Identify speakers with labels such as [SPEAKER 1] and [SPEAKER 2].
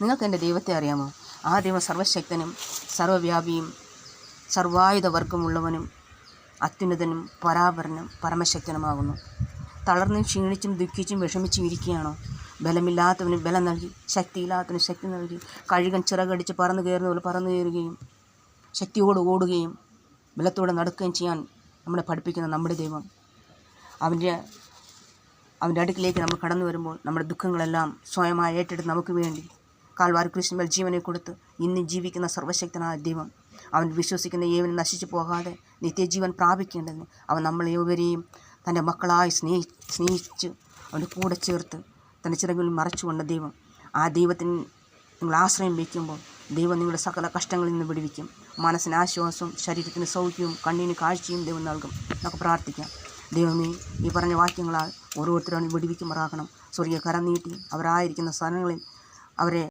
[SPEAKER 1] നിങ്ങൾക്ക് എൻ്റെ ദൈവത്തെ അറിയാമോ? ആ ദൈവം സർവശക്തനും സർവ്വവ്യാപിയും സർവായുധവർഗമുള്ളവനും അത്യുന്നതനും പരാപരനും പരമശക്തനുമാകുന്നു. തളർന്നും ക്ഷീണിച്ചും ദുഃഖിച്ചും വിഷമിച്ചും ഇരിക്കുകയാണോ? ബലമില്ലാത്തവന് ബലം നൽകി, ശക്തിയില്ലാത്തവന് ശക്തി നൽകി, കഴുകൻ ചിറകടിച്ച് പറന്നു കയറുന്ന പോലെ പറന്നു കയറുകയും ശക്തിയോട് ഓടുകയും ബലത്തോടെ നടക്കുകയും ചെയ്യാൻ നമ്മളെ പഠിപ്പിക്കുന്ന നമ്മുടെ ദൈവം, അവൻ്റെ അടുക്കിലേക്ക് നമ്മൾ കടന്നു വരുമ്പോൾ നമ്മുടെ ദുഃഖങ്ങളെല്ലാം സ്വയമായി ഏറ്റെടുത്ത് നമുക്ക് വേണ്ടി കാൽവാരി ക്രിസ്തുവിൽ ജീവനെ കൊടുത്ത് ഇന്ന് ജീവിക്കുന്ന സർവശക്തനായ ദൈവം, അവൻ വിശ്വസിക്കുന്ന ഏവനും നശിച്ചു പോകാതെ നിത്യജീവൻ പ്രാപിക്കേണ്ടതിന് അവൻ നമ്മളേവരെയും തൻ്റെ മക്കളായി സ്നേഹിച്ച് അവൻ്റെ കൂടെ ചേർത്ത് തൻ്റെ ചിറകുകളിൽ മറച്ചുകൊണ്ട ദൈവം, ആ ദൈവത്തിന് നിങ്ങൾ ആശ്രയം വയ്ക്കുമ്പോൾ ദൈവം നിങ്ങളുടെ സകല കഷ്ടങ്ങളിൽ നിന്ന് വിടുവിക്കും. മനസ്സിന് ആശ്വാസവും ശരീരത്തിന് സൗഖ്യവും കണ്ണിന് കാഴ്ചയും ദൈവം നൽകും. നമുക്ക് പ്രാർത്ഥിക്കാം. ദൈവമേ, ഈ പറഞ്ഞ വാക്യങ്ങളാൽ ഓരോരുത്തരും വിടുവിക്കുമാറാകണം. സ്വർഗീയ കരം നീട്ടി അവരായിരിക്കുന്ന സ്ഥലങ്ങളിൽ അവരെ